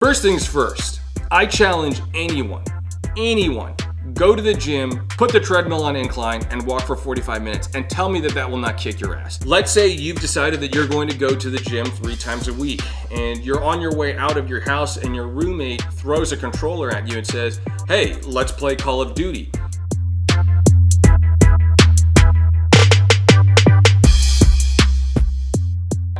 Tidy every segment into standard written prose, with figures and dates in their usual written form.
First things first, I challenge anyone, go to the gym, put the treadmill on incline, and walk for 45 minutes and tell me that that will not kick your ass. Let's say you've decided that you're going to go to the gym 3 times a week and you're on your way out of your house and your roommate throws a controller at you and says, hey, let's play Call of Duty.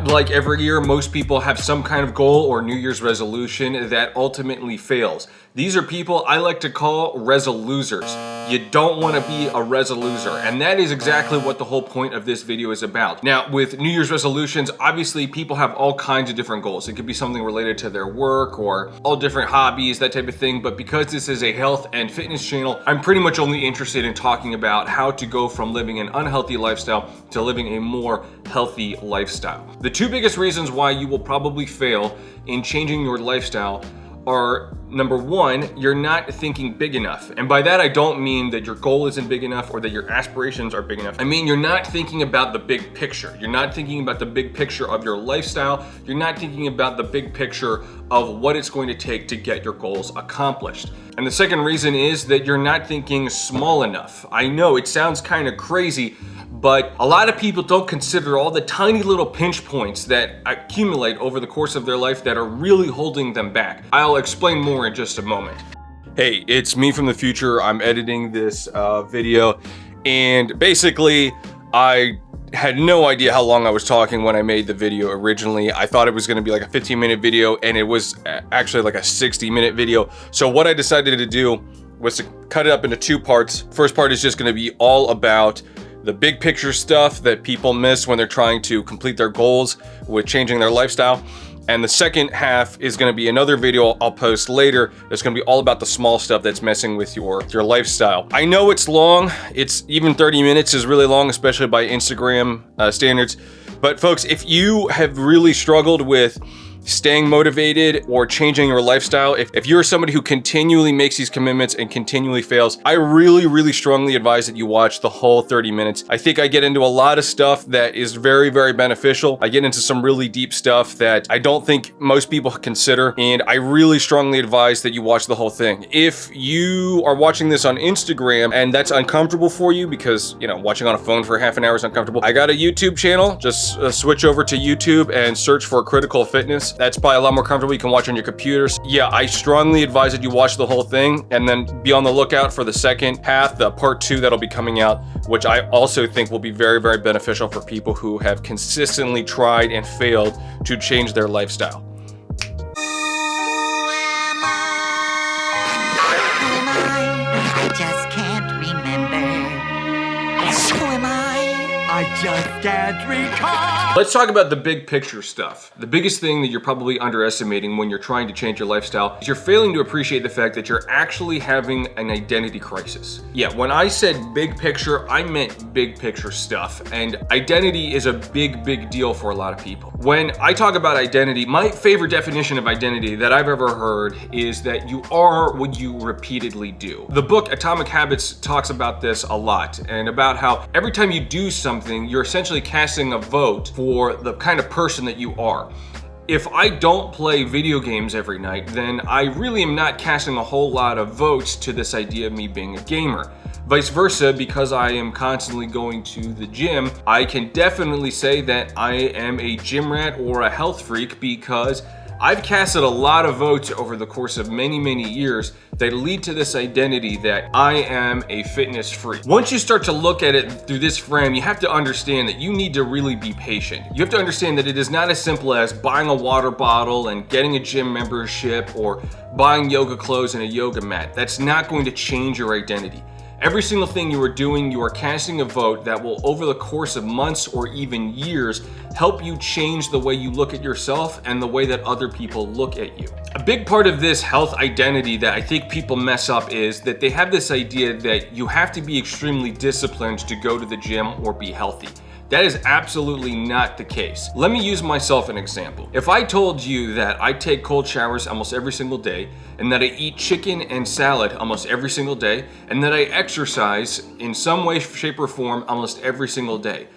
Like every year, most people have some kind of goal or New Year's resolution that ultimately fails. These are people I like to call Reso-Losers. You don't want to be a Reso-Loser, and that is exactly what the whole point of this video is about. Now, with New Year's resolutions, obviously people have all kinds of different goals. It could be something related to their work or all different hobbies, that type of thing. But because this is a health and fitness channel, I'm pretty much only interested in talking about how to go from living an unhealthy lifestyle to living a more healthy lifestyle. The 2 biggest reasons why you will probably fail in changing your lifestyle are, number 1, you're not thinking big enough. And by that, I don't mean that your goal isn't big enough or that your aspirations are big enough. I mean, you're not thinking about the big picture. You're not thinking about the big picture of your lifestyle. You're not thinking about the big picture of what it's going to take to get your goals accomplished. And the second reason is that you're not thinking small enough. I know it sounds kind of crazy, but a lot of people don't consider all the tiny little pinch points that accumulate over the course of their life that are really holding them back. I'll explain more in just a moment. Hey, it's me from the future. I'm editing this video, and basically I had no idea how long I was talking when I made the video originally. I thought it was gonna be like a 15-minute video, and it was actually like a 60-minute video. So what I decided to do was to cut it up into 2 parts. First part is just gonna be all about the big picture stuff that people miss when they're trying to complete their goals with changing their lifestyle. And the second half is going to be another video I'll post later that's going to be all about the small stuff that's messing with your lifestyle. I know it's long. It's even 30 minutes is really long, especially by Instagram standards. But folks, if you have really struggled with staying motivated or changing your lifestyle, if you're somebody who continually makes these commitments and continually fails, I really strongly advise that you watch the whole 30 minutes. I think I get into a lot of stuff that is very beneficial. I get into some really deep stuff that I don't think most people consider, and I really strongly advise that you watch the whole thing. If you are watching this on Instagram and that's uncomfortable for you because, you know, watching on a phone for half an hour is uncomfortable, I got a YouTube channel. Just switch over to YouTube and search for Critical Fitness. That's probably a lot more comfortable. You can watch on your computers. Yeah, I strongly advise that you watch the whole thing and then be on the lookout for the second half, the part 2 that'll be coming out, which I also think will be very beneficial for people who have consistently tried and failed to change their lifestyle. I just can't remember. Who am I just can't recall. Let's talk about the big picture stuff. The biggest thing that you're probably underestimating when you're trying to change your lifestyle is you're failing to appreciate the fact that you're actually having an identity crisis. Yeah, when I said big picture, I meant big picture stuff. And identity is a big deal for a lot of people. When I talk about identity, my favorite definition of identity that I've ever heard is that you are what you repeatedly do. The book Atomic Habits talks about this a lot, and about how every time you do something, you're essentially casting a vote for the kind of person that you are. If I don't play video games every night, then I really am not casting a whole lot of votes to this idea of me being a gamer. Vice versa, because I am constantly going to the gym, I can definitely say that I am a gym rat or a health freak, because I've casted a lot of votes over the course of many years that lead to this identity that I am a fitness freak. Once you start to look at it through this frame, you have to understand that you need to really be patient. You have to understand that it is not as simple as buying a water bottle and getting a gym membership or buying yoga clothes and a yoga mat. That's not going to change your identity. Every single thing you are doing, you are casting a vote that will, over the course of months or even years, help you change the way you look at yourself and the way that other people look at you. A big part of this health identity that I think people mess up is that they have this idea that you have to be extremely disciplined to go to the gym or be healthy. That is absolutely not the case. Let me use myself an example. If I told you that I take cold showers almost every single day, and that I eat chicken and salad almost every single day, and that I exercise in some way, shape, or form almost every single day,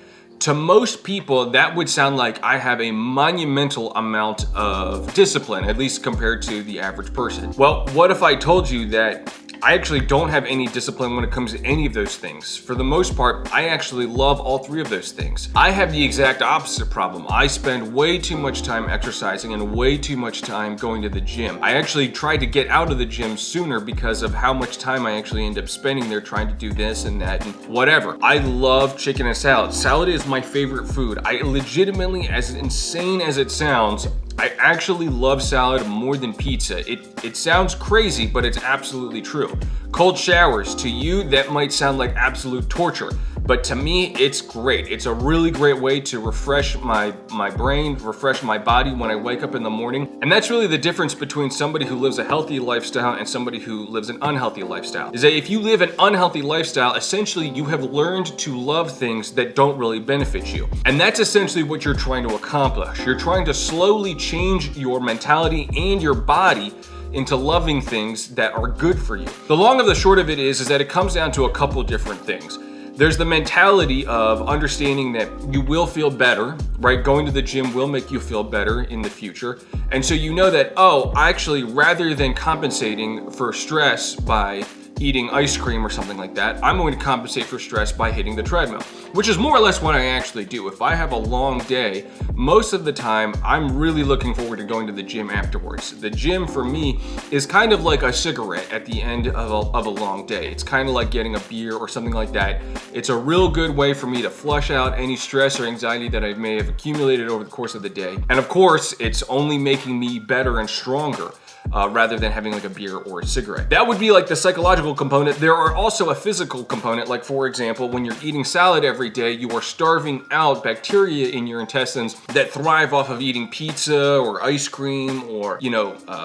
To most people, that would sound like I have a monumental amount of discipline, at least compared to the average person. Well, what if I told you that I actually don't have any discipline when it comes to any of those things? For the most part, I actually love all three of those things. I have the exact opposite problem. I spend way too much time exercising and way too much time going to the gym. I actually tried to get out of the gym sooner because of how much time I actually end up spending there trying to do this and that and whatever. I love chicken and salad. Salad is my favorite food. I legitimately, as insane as it sounds, I actually love salad more than pizza. It sounds crazy, but it's absolutely true. Cold showers, to you, that might sound like absolute torture. But to me, it's great. It's a really great way to refresh my brain, refresh my body when I wake up in the morning. And that's really the difference between somebody who lives a healthy lifestyle and somebody who lives an unhealthy lifestyle. Is that if you live an unhealthy lifestyle, essentially you have learned to love things that don't really benefit you. And that's essentially what you're trying to accomplish. You're trying to slowly change your mentality and your body into loving things that are good for you. The long of the short of it is that it comes down to a couple different things. There's the mentality of understanding that you will feel better, right? Going to the gym will make you feel better in the future. And so you know that, oh, actually, rather than compensating for stress by eating ice cream or something like that, I'm going to compensate for stress by hitting the treadmill, which is more or less what I actually do. If I have a long day, most of the time, I'm really looking forward to going to the gym afterwards. The gym for me is kind of like a cigarette at the end of a long day. It's kind of like getting a beer or something like that. It's a real good way for me to flush out any stress or anxiety that I may have accumulated over the course of the day. And of course, it's only making me better and stronger. Rather than having like a beer or a cigarette. That would be like the psychological component. There are also a physical component, like for example, when you're eating salad every day, you are starving out bacteria in your intestines that thrive off of eating pizza or ice cream or,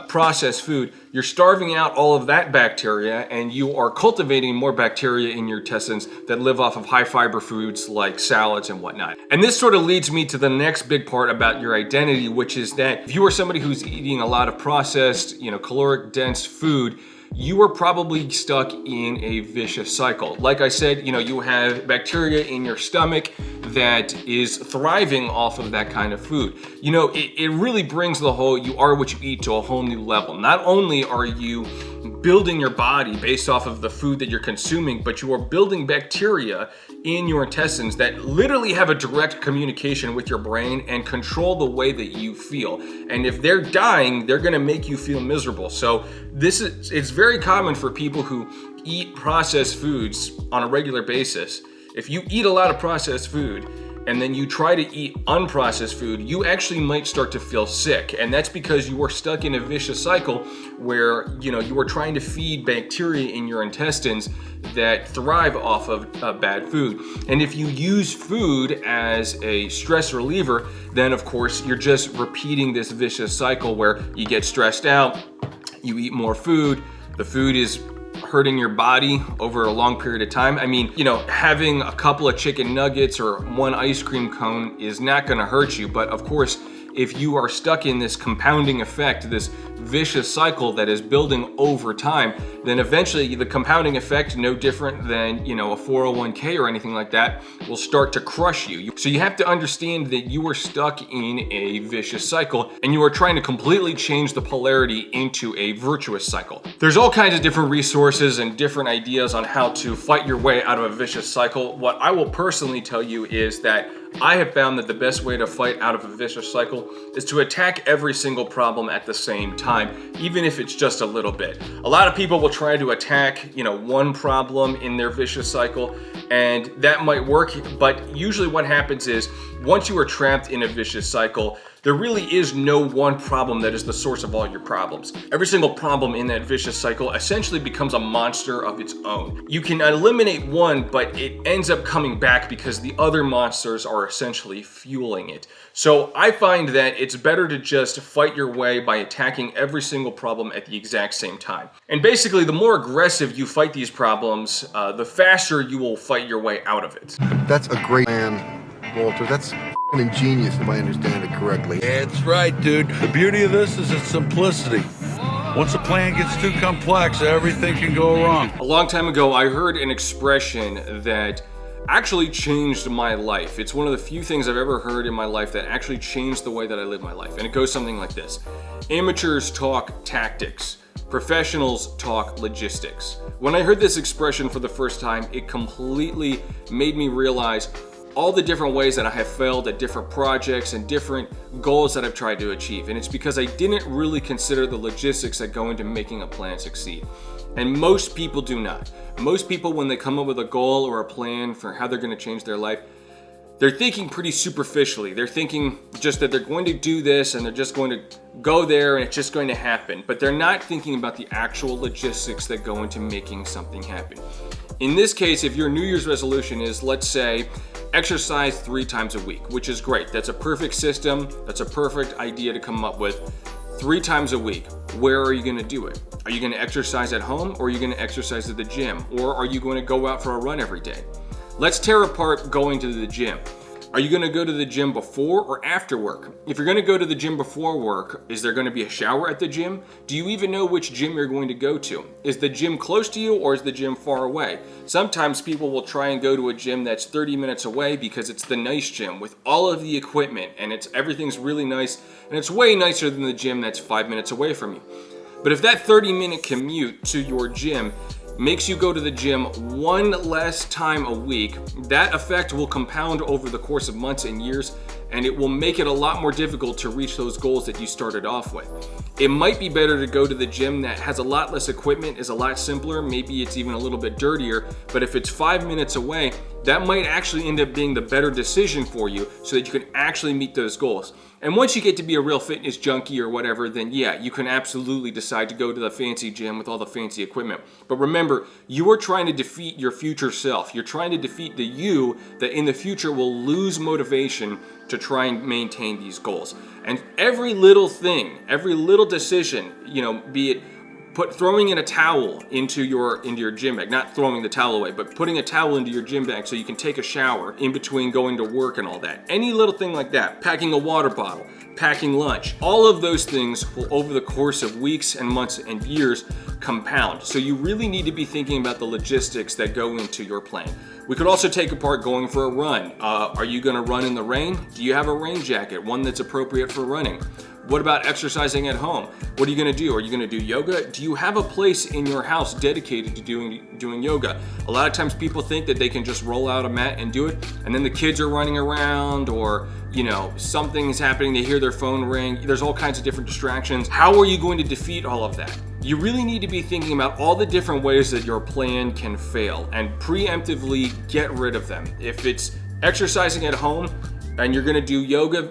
processed food. You're starving out all of that bacteria and you are cultivating more bacteria in your intestines that live off of high fiber foods like salads and whatnot. And this sort of leads me to the next big part about your identity, which is that if you are somebody who's eating a lot of processed, caloric dense food, you are probably stuck in a vicious cycle. Like I said, you have bacteria in your stomach that is thriving off of that kind of food. It really brings the whole you are what you eat to a whole new level. Not only are you building your body based off of the food that you're consuming, but you are building bacteria in your intestines that literally have a direct communication with your brain and control the way that you feel. And if they're dying, they're gonna make you feel miserable. So it's very common for people who eat processed foods on a regular basis. If you eat a lot of processed food and then you try to eat unprocessed food, you actually might start to feel sick. And that's because you are stuck in a vicious cycle where, you are trying to feed bacteria in your intestines that thrive off of bad food. And if you use food as a stress reliever, then of course you're just repeating this vicious cycle where you get stressed out, you eat more food, the food is hurting your body over a long period of time. I mean, having a couple of chicken nuggets or one ice cream cone is not gonna hurt you, but of course, if you are stuck in this compounding effect, this vicious cycle that is building over time, then eventually the compounding effect, no different than, a 401k or anything like that, will start to crush you. So you have to understand that you are stuck in a vicious cycle and you are trying to completely change the polarity into a virtuous cycle. There's all kinds of different resources and different ideas on how to fight your way out of a vicious cycle. What I will personally tell you is that I have found that the best way to fight out of a vicious cycle is to attack every single problem at the same time, even if it's just a little bit. A lot of people will try to attack, one problem in their vicious cycle, and that might work, but usually what happens is once you are trapped in a vicious cycle, there really is no one problem that is the source of all your problems. Every single problem in that vicious cycle essentially becomes a monster of its own. You can eliminate one, but it ends up coming back because the other monsters are essentially fueling it. So I find that it's better to just fight your way by attacking every single problem at the exact same time. And basically, the more aggressive you fight these problems, the faster you will fight your way out of it. That's a great plan, Walter. That's ingenious, if I understand it correctly. That's right, dude. The beauty of this is its simplicity. Once a plan gets too complex, everything can go wrong. A long time ago, I heard an expression that actually changed my life. It's one of the few things I've ever heard in my life that actually changed the way that I live my life. And it goes something like this. Amateurs talk tactics. Professionals talk logistics. When I heard this expression for the first time, it completely made me realize all the different ways that I have failed at different projects and different goals that I've tried to achieve. And it's because I didn't really consider the logistics that go into making a plan succeed. And most people do not. Most people, when they come up with a goal or a plan for how they're going to change their life, they're thinking pretty superficially. They're thinking just that they're going to do this and they're just going to go there and it's just going to happen. But they're not thinking about the actual logistics that go into making something happen. In this case, if your New Year's resolution is, let's say, exercise 3 times a week, which is great. That's a perfect system. That's a perfect idea to come up with. 3 times a week. Where are you going to do it? Are you going to exercise at home, or are you going to exercise at the gym? Or are you going to go out for a run every day? Let's tear apart going to the gym. Are you going to go to the gym before or after work? If you're going to go to the gym before work, is there going to be a shower at the gym? Do you even know which gym you're going to go to? Is the gym close to you or is the gym far away? Sometimes people will try and go to a gym that's 30 minutes away because it's the nice gym with all of the equipment and everything's really nice, and it's way nicer than the gym that's 5 minutes away from you. But if that 30-minute commute to your gym makes you go to the gym one less time a week, that effect will compound over the course of months and years, and it will make it a lot more difficult to reach those goals that you started off with. It might be better to go to the gym that has a lot less equipment, is a lot simpler, maybe it's even a little bit dirtier, but if it's 5 minutes away, that might actually end up being the better decision for you so that you can actually meet those goals. And once you get to be a real fitness junkie or whatever, then yeah, you can absolutely decide to go to the fancy gym with all the fancy equipment. But remember, you are trying to defeat your future self. You're trying to defeat the you that in the future will lose motivation to try and maintain these goals. And every little thing, every little decision, be it throwing in a towel into your gym bag, not throwing the towel away, but putting a towel into your gym bag so you can take a shower in between going to work and all that. Any little thing like that, packing a water bottle, packing lunch, all of those things will over the course of weeks and months and years compound. So you really need to be thinking about the logistics that go into your plan. We could also take apart going for a run. Are you gonna run in the rain? Do you have a rain jacket, one that's appropriate for running? What about exercising at home? What are you gonna do? Are you gonna do yoga? Do you have a place in your house dedicated to doing yoga? A lot of times people think that they can just roll out a mat and do it, and then the kids are running around, or something's happening, they hear their phone ring. There's all kinds of different distractions. How are you going to defeat all of that? You really need to be thinking about all the different ways that your plan can fail and preemptively get rid of them. If it's exercising at home and you're gonna do yoga,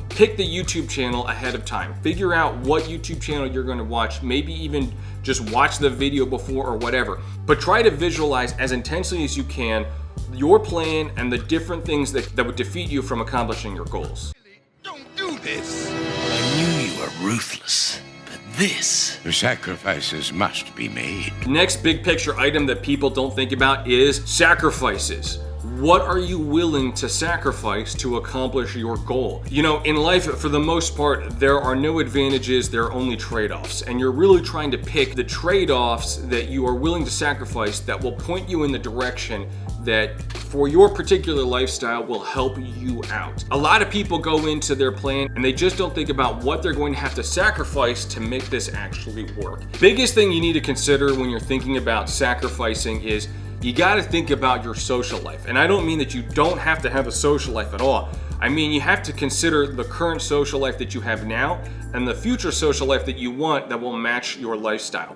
pick the YouTube channel ahead of time. Figure out what YouTube channel you're gonna watch, maybe even just watch the video before or whatever. But try to visualize as intensely as you can your plan and the different things that would defeat you from accomplishing your goals. Don't do this. I knew you were ruthless, but this... The sacrifices must be made. Next big picture item that people don't think about is sacrifices. What are you willing to sacrifice to accomplish your goal? In life, for the most part, there are no advantages, there are only trade-offs. And you're really trying to pick the trade-offs that you are willing to sacrifice that will point you in the direction that for your particular lifestyle will help you out. A lot of people go into their plan and they just don't think about what they're going to have to sacrifice to make this actually work. Biggest thing you need to consider when you're thinking about sacrificing is you got to think about your social life. And I don't mean that you don't have to have a social life at all. I mean, you have to consider the current social life that you have now and the future social life that you want that will match your lifestyle.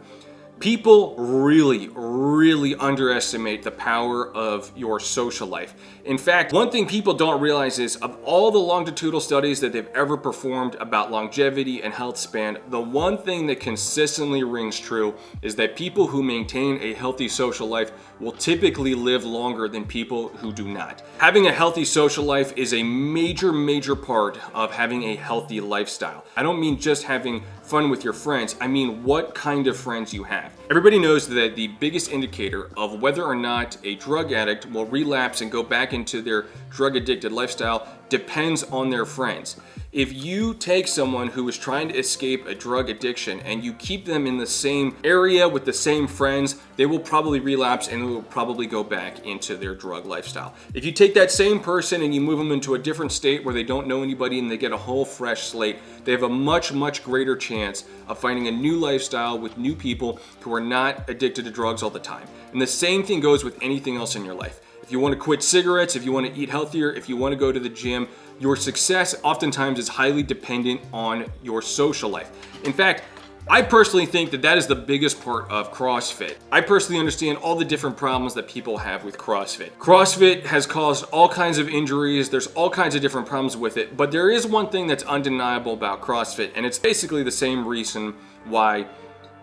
People really, really underestimate the power of your social life. In fact, one thing people don't realize is of all the longitudinal studies that they've ever performed about longevity and health span, the one thing that consistently rings true is that people who maintain a healthy social life will typically live longer than people who do not. Having a healthy social life is a major, major part of having a healthy lifestyle. I don't mean just having fun with your friends, I mean what kind of friends you have. Everybody knows that the biggest indicator of whether or not a drug addict will relapse and go back into their drug addicted lifestyle depends on their friends. If you take someone who is trying to escape a drug addiction and you keep them in the same area with the same friends, they will probably relapse and will probably go back into their drug lifestyle. If you take that same person and you move them into a different state where they don't know anybody and they get a whole fresh slate, they have a much, much greater chance of finding a new lifestyle with new people who are not addicted to drugs all the time. And the same thing goes with anything else in your life. If you want to quit cigarettes, if you want to eat healthier, if you want to go to the gym, your success oftentimes is highly dependent on your social life. In fact, I personally think that that is the biggest part of CrossFit. I personally understand all the different problems that people have with CrossFit. CrossFit has caused all kinds of injuries. There's all kinds of different problems with it, but there is one thing that's undeniable about CrossFit, and it's basically the same reason why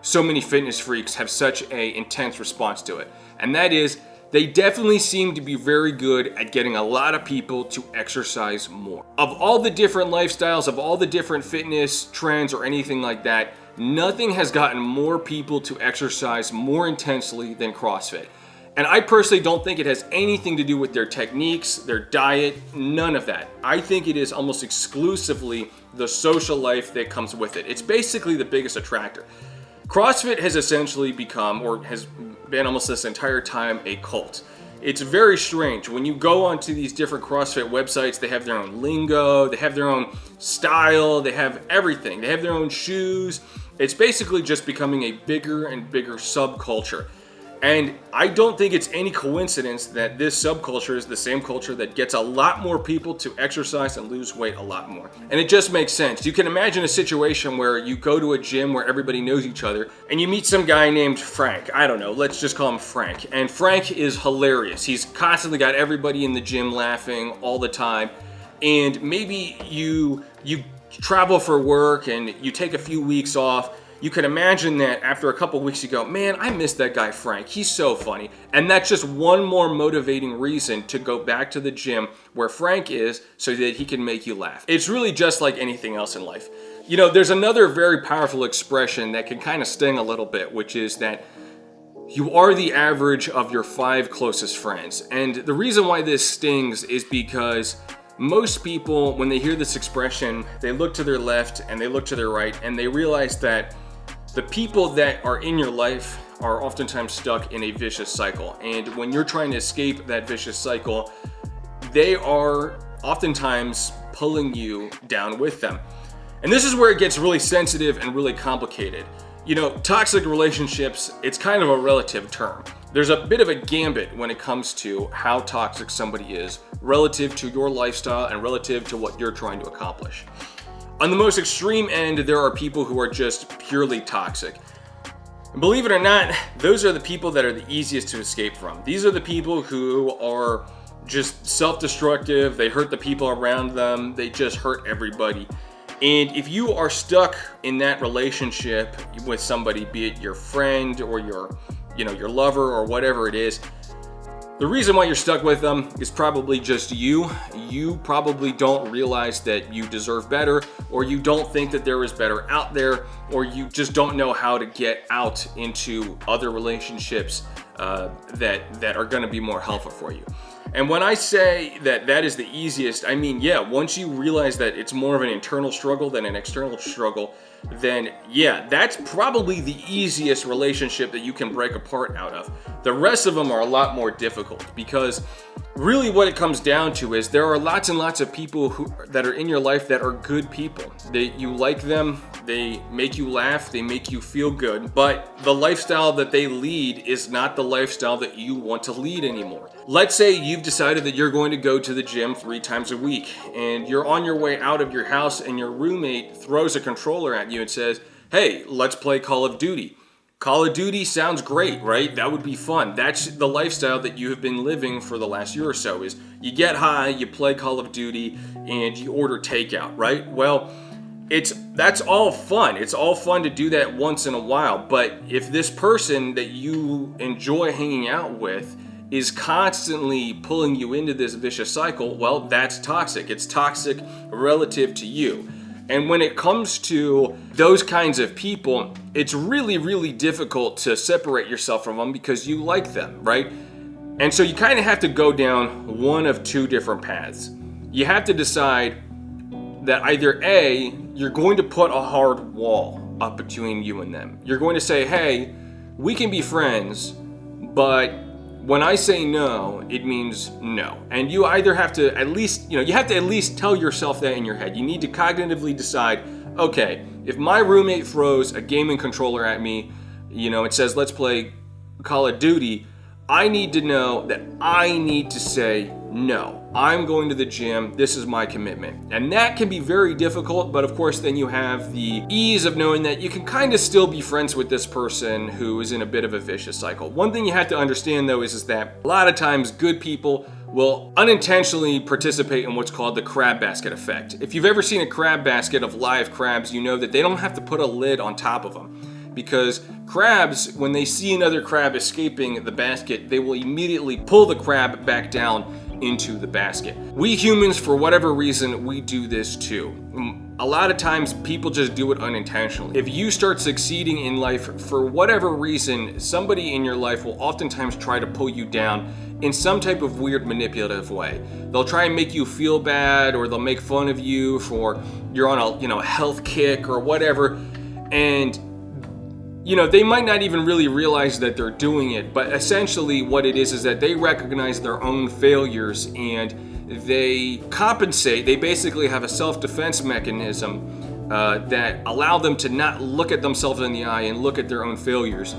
so many fitness freaks have such an intense response to it. And that is, they definitely seem to be very good at getting a lot of people to exercise more. Of all the different lifestyles, of all the different fitness trends or anything like that, nothing has gotten more people to exercise more intensely than CrossFit. And I personally don't think it has anything to do with their techniques, their diet, none of that. I think it is almost exclusively the social life that comes with it. It's basically the biggest attractor. CrossFit has essentially become, or has been almost this entire time, a cult. It's very strange. When you go onto these different CrossFit websites, they have their own lingo, they have their own style, they have everything. They have their own shoes. It's basically just becoming a bigger and bigger subculture. And I don't think it's any coincidence that this subculture is the same culture that gets a lot more people to exercise and lose weight a lot more. And it just makes sense. You can imagine a situation where you go to a gym where everybody knows each other and you meet some guy named Frank. I don't know, let's just call him Frank. And Frank is hilarious. He's constantly got everybody in the gym laughing all the time. And maybe you travel for work and you take a few weeks off. You can imagine that after a couple weeks you go, man, I miss that guy Frank. He's so funny. And that's just one more motivating reason to go back to the gym where Frank is so that he can make you laugh. It's really just like anything else in life. You know, there's another very powerful expression that can kind of sting a little bit, which is that you are the average of your 5 closest friends. And the reason why this stings is because most people, when they hear this expression, they look to their left and they look to their right and they realize that the people that are in your life are oftentimes stuck in a vicious cycle. And when you're trying to escape that vicious cycle, they are oftentimes pulling you down with them. And this is where it gets really sensitive and really complicated. You know, toxic relationships, it's kind of a relative term. There's a bit of a gambit when it comes to how toxic somebody is relative to your lifestyle and relative to what you're trying to accomplish. On the most extreme end, there are people who are just purely toxic. And believe it or not, those are the people that are the easiest to escape from. These are the people who are just self-destructive, they hurt the people around them, they just hurt everybody. And if you are stuck in that relationship with somebody, be it your friend or your lover or whatever it is, the reason why you're stuck with them is probably just you. You probably don't realize that you deserve better, or you don't think that there is better out there, or you just don't know how to get out into other relationships that are going to be more helpful for you. And when I say that that is the easiest, I mean, yeah, once you realize that it's more of an internal struggle than an external struggle, then yeah, that's probably the easiest relationship that you can break apart out of. The rest of them are a lot more difficult, because really what it comes down to is there are lots and lots of people that are in your life that are good people. You like them, they make you laugh, they make you feel good, but the lifestyle that they lead is not the lifestyle that you want to lead anymore. Let's say you've decided that you're going to go to the gym 3 times a week, and you're on your way out of your house and your roommate throws a controller at you and says, hey, let's play Call of Duty. Call of Duty sounds great, right? That would be fun. That's the lifestyle that you have been living for the last year or so, is you get high, you play Call of Duty, and you order takeout, right? Well, that's all fun. It's all fun to do that once in a while, but if this person that you enjoy hanging out with is constantly pulling you into this vicious cycle, well, that's toxic. It's toxic relative to you. And when it comes to those kinds of people, it's really, really difficult to separate yourself from them because you like them, right? And so you kind of have to go down one of 2 different paths. You have to decide, that either A, you're going to put a hard wall up between you and them. You're going to say, hey, we can be friends, but when I say no, it means no. And you either have to at least, you have to at least tell yourself that in your head. You need to cognitively decide, okay, if my roommate throws a gaming controller at me, it says, let's play Call of Duty, I need to know that I need to say no. I'm going to the gym. This is my commitment. And that can be very difficult, but of course then you have the ease of knowing that you can kind of still be friends with this person who is in a bit of a vicious cycle. One thing you have to understand though is that a lot of times good people will unintentionally participate in what's called the crab basket effect. If you've ever seen a crab basket of live crabs, you know that they don't have to put a lid on top of them. Because crabs, when they see another crab escaping the basket, they will immediately pull the crab back down into the basket. We humans, for whatever reason, we do this too. A lot of times people just do it unintentionally. If you start succeeding in life, for whatever reason, somebody in your life will oftentimes try to pull you down in some type of weird manipulative way. They'll try and make you feel bad, or they'll make fun of you for you're on a health kick or whatever. And they might not even really realize that they're doing it, but essentially what it is that they recognize their own failures and they compensate. They basically have a self-defense mechanism that allow them to not look at themselves in the eye and look at their own failures.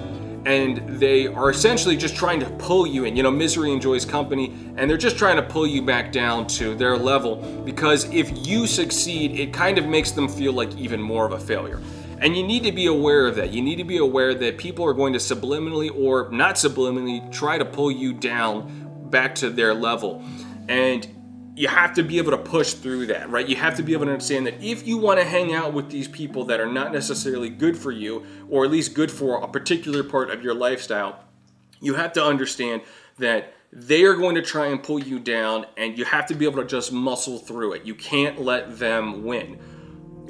And they are essentially just trying to pull you in. Misery enjoys company, and they're just trying to pull you back down to their level, because if you succeed, it kind of makes them feel like even more of a failure. And you need to be aware of that. You need to be aware that people are going to subliminally or not subliminally try to pull you down back to their level. And you have to be able to push through that, right? You have to be able to understand that if you want to hang out with these people that are not necessarily good for you, or at least good for a particular part of your lifestyle, you have to understand that they are going to try and pull you down, and you have to be able to just muscle through it. You can't let them win.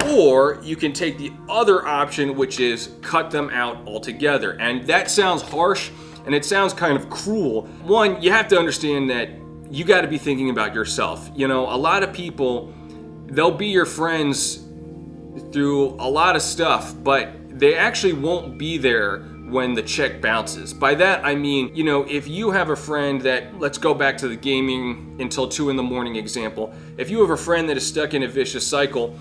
Or you can take the other option, which is cut them out altogether. And that sounds harsh, and it sounds kind of cruel. One, you have to understand that you got to be thinking about yourself. A lot of people, they'll be your friends through a lot of stuff, but they actually won't be there when the check bounces. By that, I mean, if you have a friend that, let's go back to the gaming until 2 a.m. example. If you have a friend that is stuck in a vicious cycle,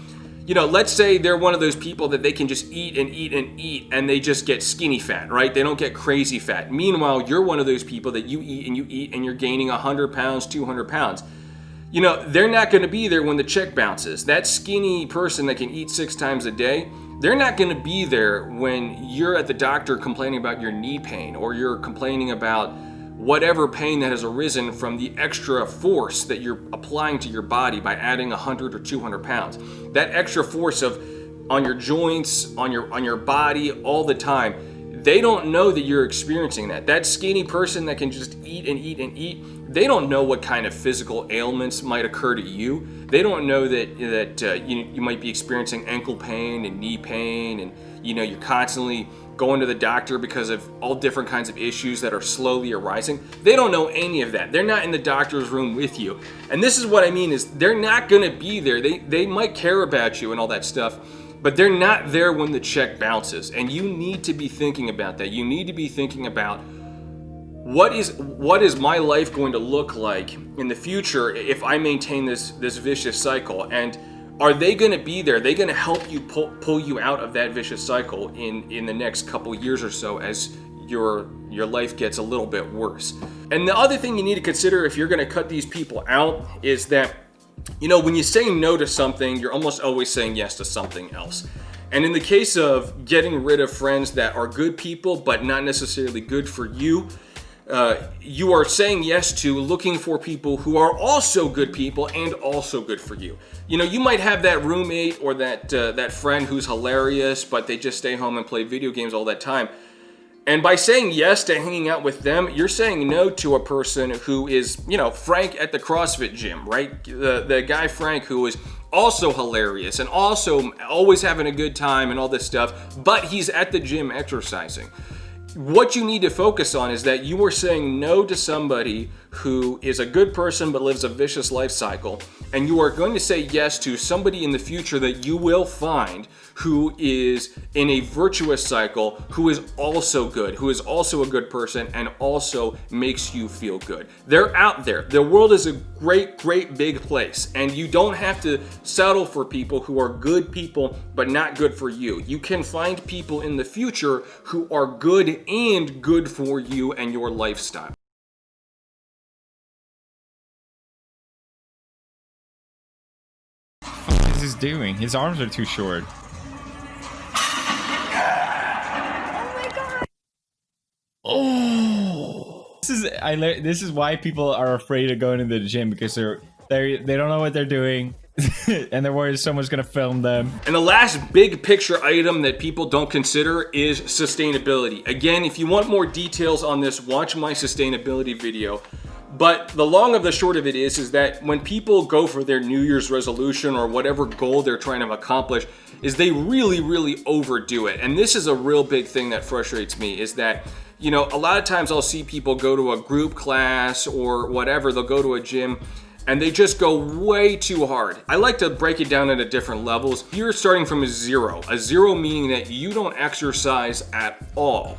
let's say they're one of those people that they can just eat and eat and eat, and they just get skinny fat, right? They don't get crazy fat. Meanwhile, you're one of those people that you eat and you're gaining 100 pounds, 200 pounds. They're not going to be there when the check bounces. That skinny person that can eat 6 times a day, they're not going to be there when you're at the doctor complaining about your knee pain, or you're complaining about whatever pain that has arisen from the extra force that you're applying to your body by adding 100 or 200 pounds. That extra force on your joints, on your body all the time. They don't know that you're experiencing that. That skinny person that can just eat and eat and eat, they don't know what kind of physical ailments might occur to you. They don't know that you might be experiencing ankle pain and knee pain, and you're constantly going to the doctor because of all different kinds of issues that are slowly arising. They don't know any of that. They're not in the doctor's room with you. And this is what I mean is they're not going to be there. They might care about you and all that stuff, but they're not there when the check bounces. And you need to be thinking about that. You need to be thinking about what is my life going to look like in the future if I maintain this vicious cycle? And are they going to be there? Are they going to help you pull you out of that vicious cycle in the next couple years or so as your life gets a little bit worse? And the other thing you need to consider if you're going to cut these people out is that, when you say no to something, you're almost always saying yes to something else. And in the case of getting rid of friends that are good people but not necessarily good for you, you are saying yes to looking for people who are also good people and also good for you. You might have that roommate or that friend who's hilarious, but they just stay home and play video games all that time. And by saying yes to hanging out with them, you're saying no to a person who is, Frank at the CrossFit gym, right? The guy Frank who is also hilarious and also always having a good time and all this stuff, but he's at the gym exercising. What you need to focus on is that you are saying no to somebody who is a good person but lives a vicious life cycle, and you are going to say yes to somebody in the future that you will find who is in a virtuous cycle, who is also good, who is also a good person, and also makes you feel good. They're out there. The world is a great, great big place, and you don't have to settle for people who are good people but not good for you. You can find people in the future who are good and good for you and your lifestyle. What is he doing? His arms are too short. Oh, this is why people are afraid of going to the gym, because they don't know what they're doing and they're worried someone's gonna film them. And the last big picture item that people don't consider is sustainability. Again, if you want more details on this, watch my sustainability video. But the long of the short of it is that when people go for their New Year's resolution or whatever goal they're trying to accomplish, is they really, really overdo it. And this is a real big thing that frustrates me, is that, you know, a lot of times I'll see people go to a group class or whatever, they'll go to a gym, and they just go way too hard. I like to break it down into different levels. You're starting from a zero meaning that you don't exercise at all.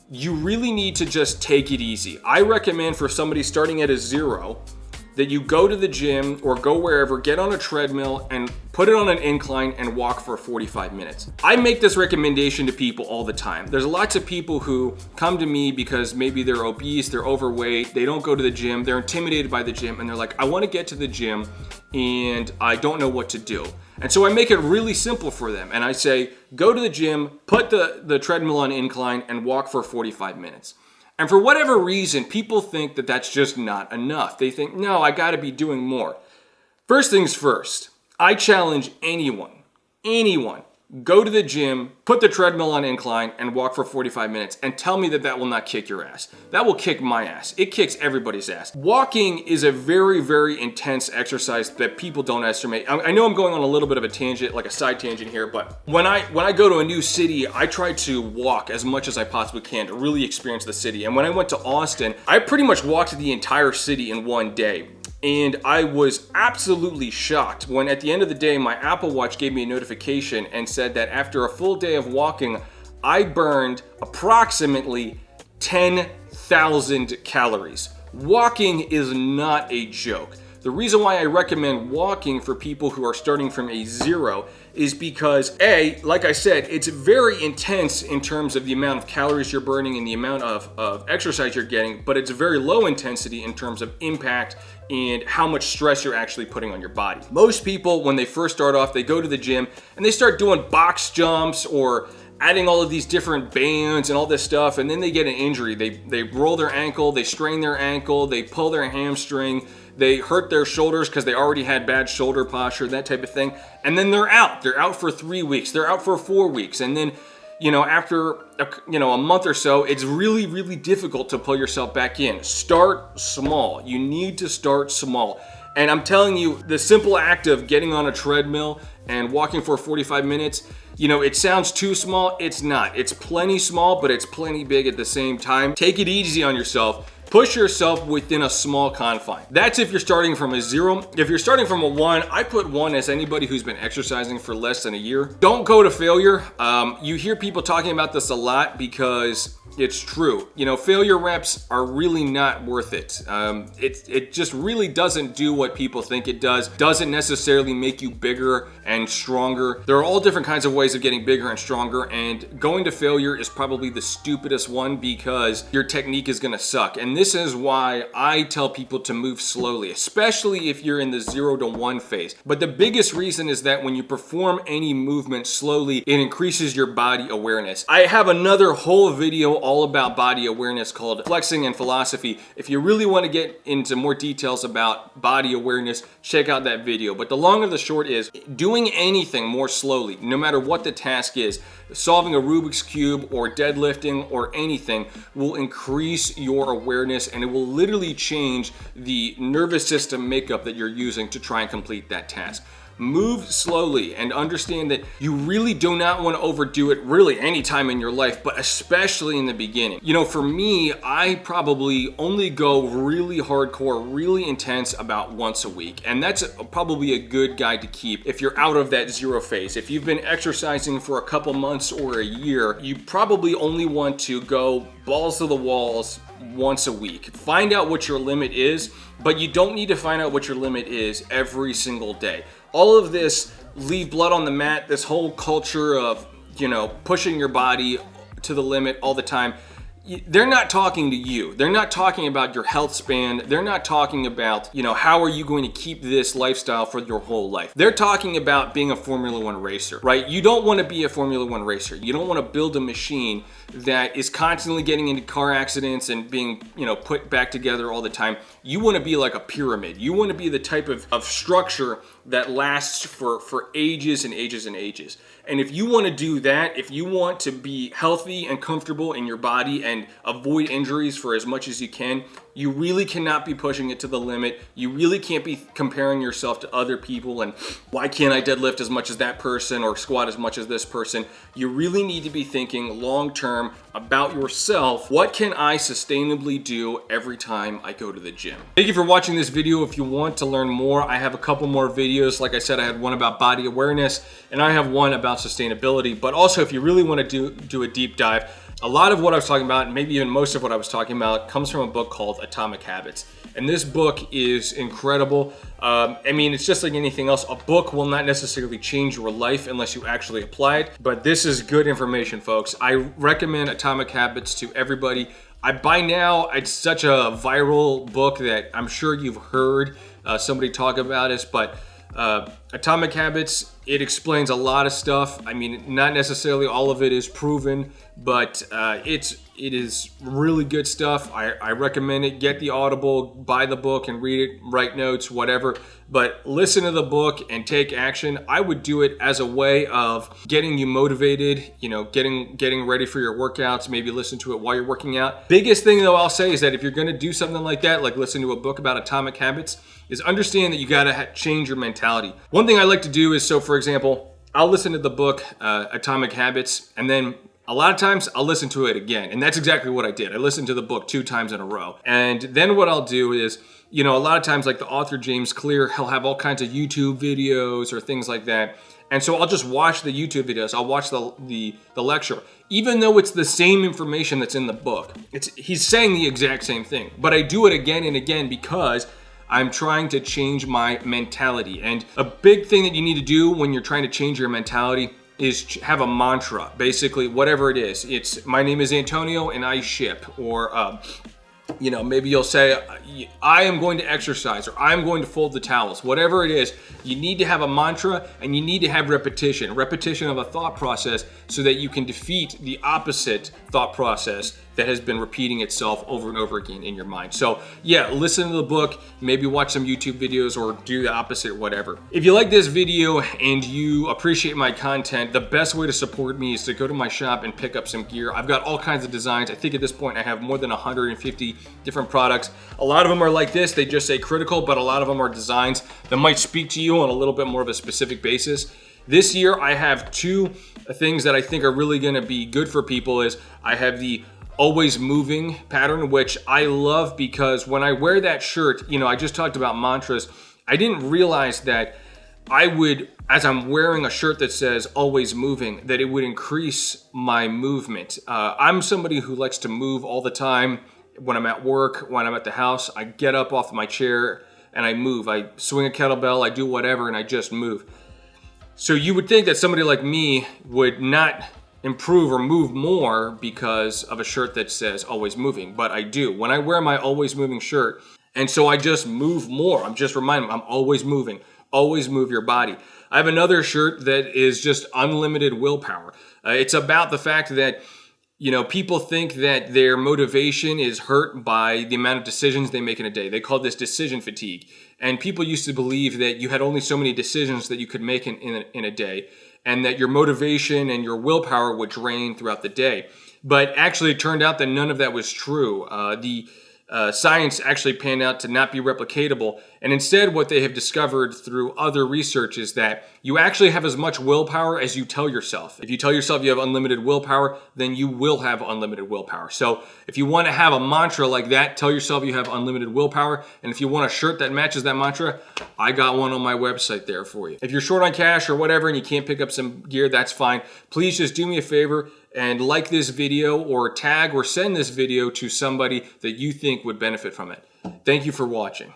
You really need to just take it easy. I recommend for somebody starting at a zero that you go to the gym or go wherever, get on a treadmill and put it on an incline and walk for 45 minutes. I make this recommendation to people all the time. There's lots of people who come to me because maybe they're obese, they're overweight, they don't go to the gym, they're intimidated by the gym, and they're like, I want to get to the gym and I don't know what to do. And so I make it really simple for them. And I say, go to the gym, put the treadmill on incline and walk for 45 minutes. And for whatever reason, people think that that's just not enough. They think, no, I gotta be doing more. First things first, I challenge anyone, go to the gym, put the treadmill on incline and walk for 45 minutes and tell me that that will not kick your ass. That will kick my ass. It kicks everybody's ass. Walking is a very, very intense exercise that people don't estimate. I know I'm going on a little bit of a tangent, like a side tangent here, but when I go to a new city, I try to walk as much as I possibly can to really experience the city. And when I went to Austin, I pretty much walked the entire city in one day. And I was absolutely shocked when at the end of the day, my Apple Watch gave me a notification and said that after a full day of walking, I burned approximately 10,000 calories. Walking is not a joke. The reason why I recommend walking for people who are starting from a zero is because A, like I said, it's very intense in terms of the amount of calories you're burning and the amount of exercise you're getting, but it's very low intensity in terms of impact and how much stress you're actually putting on your body. Most people, when they first start off, they go to the gym and they start doing box jumps or adding all of these different bands and all this stuff, and then they get an injury. They roll their ankle, they strain their ankle, they pull their hamstring, they hurt their shoulders because they already had bad shoulder posture, that type of thing. And then they're out. They're out for 3 weeks. They're out for 4 weeks. And then, after a month or so, it's really, really difficult to pull yourself back in. Start small. You need to start small. And I'm telling you, the simple act of getting on a treadmill and walking for 45 minutes, it sounds too small. It's not. It's plenty small, but it's plenty big at the same time. Take it easy on yourself. Push yourself within a small confine. That's if you're starting from a zero. If you're starting from a one, I put one as anybody who's been exercising for less than a year. Don't go to failure. You hear people talking about this a lot because it's true. Failure reps are really not worth it. It just really doesn't do what people think it does. Doesn't necessarily make you bigger and stronger. There are all different kinds of ways of getting bigger and stronger, and going to failure is probably the stupidest one because your technique is gonna suck. And this is why I tell people to move slowly, especially if you're in the 0 to 1 phase. But the biggest reason is that when you perform any movement slowly, it increases your body awareness. I have another whole video all about body awareness called Flexing and Philosophy. If you really want to get into more details about body awareness, check out that video. But the long and the short is doing anything more slowly, no matter what the task is, solving a Rubik's Cube or deadlifting or anything will increase your awareness, and it will literally change the nervous system makeup that you're using to try and complete that task. Move slowly and understand that you really do not want to overdo it really any time in your life, but especially in the beginning. You know, for me, I probably only go really hardcore, really intense about once a week. And that's probably a good guide to keep if you're out of that zero phase. If you've been exercising for a couple months or a year, you probably only want to go balls to the walls once a week. Find out what your limit is, but you don't need to find out what your limit is every single day. All of this leave blood on the mat, this whole culture of, you know, pushing your body to the limit all the time, they're not talking to you. They're not talking about your health span. They're not talking about, you know, how are you going to keep this lifestyle for your whole life. They're talking about being a Formula One racer, right? You don't want to be a Formula One racer. You don't want to build a machine that is constantly getting into car accidents and being, you know, put back together all the time. You want to be like a pyramid. You want to be the type of structure that lasts for ages and ages and ages. And if you want to do that, if you want to be healthy and comfortable in your body and avoid injuries for as much as you can, you really cannot be pushing it to the limit. You really can't be comparing yourself to other people and why can't I deadlift as much as that person or squat as much as this person? You really need to be thinking long term about yourself. What can I sustainably do every time I go to the gym? Thank you for watching this video. If you want to learn more, I have a couple more videos. Like I said, I had one about body awareness and I have one about sustainability. But also, if you really want to do a deep dive, a lot of what I was talking about, maybe even most of what I was talking about, comes from a book called Atomic Habits. And this book is incredible. I mean, it's just like anything else. A book will not necessarily change your life unless you actually apply it. But this is good information, folks. I recommend Atomic Habits to everybody. By now, it's such a viral book that I'm sure you've heard somebody talk about it. But Atomic Habits, it explains a lot of stuff. I mean, not necessarily all of it is proven, but it is really good stuff. I recommend it. Get the Audible, buy the book and read it, write notes, whatever. But listen to the book and take action. I would do it as a way of getting you motivated, you know, getting ready for your workouts, maybe listen to it while you're working out. Biggest thing though I'll say is that if you're gonna do something like that, like listen to a book about atomic habits, is understand that you gotta change your mentality. One thing I like to do is, so for example, I'll listen to the book Atomic Habits, and then a lot of times I'll listen to it again. And that's exactly what I did. I listened to the book 2 times in a row. And then what I'll do is, you know, a lot of times like the author James Clear, he'll have all kinds of YouTube videos or things like that. And so I'll just watch the YouTube videos. I'll watch the lecture. Even though it's the same information that's in the book, he's saying the exact same thing. But I do it again and again because I'm trying to change my mentality. And a big thing that you need to do when you're trying to change your mentality is have a mantra. Basically, whatever it is. It's, my name is Antonio and I ship. Or, you know, maybe you'll say, I am going to exercise, or I'm going to fold the towels. Whatever it is, you need to have a mantra and you need to have repetition of a thought process so that you can defeat the opposite thought process that has been repeating itself over and over again in your mind. So yeah, listen to the book, maybe watch some YouTube videos or do the opposite, whatever. If you like this video and you appreciate my content, the best way to support me is to go to my shop and pick up some gear. I've got all kinds of designs. I think at this point I have more than 150 different products. A lot of them are like this, they just say critical, but a lot of them are designs that might speak to you on a little bit more of a specific basis. This year I have 2 things that I think are really gonna be good for people. Is I have the always moving pattern, which I love because when I wear that shirt, you know, I just talked about mantras. I didn't realize that I would, as I'm wearing a shirt that says always moving, that it would increase my movement. I'm somebody who likes to move all the time. When I'm at work, when I'm at the house, I get up off my chair and I move. I swing a kettlebell, I do whatever, and I just move. So you would think that somebody like me would not improve or move more because of a shirt that says always moving, but I do. When I wear my always moving shirt, and so I just move more. I'm just reminding them, I'm always moving. Always move your body. I have another shirt that is just unlimited willpower. It's about the fact that, you know, people think that their motivation is hurt by the amount of decisions they make in a day. They call this decision fatigue. And people used to believe that you had only so many decisions that you could make in a day, and that your motivation and your willpower would drain throughout the day. But actually it turned out that none of that was true. science actually panned out to not be replicatable. And instead, what they have discovered through other research is that you actually have as much willpower as you tell yourself. If you tell yourself you have unlimited willpower, then you will have unlimited willpower. So if you want to have a mantra like that, tell yourself you have unlimited willpower. And if you want a shirt that matches that mantra, I got one on my website there for you. If you're short on cash or whatever and you can't pick up some gear, that's fine. Please just do me a favor and like this video or tag or send this video to somebody that you think would benefit from it. Thank you for watching.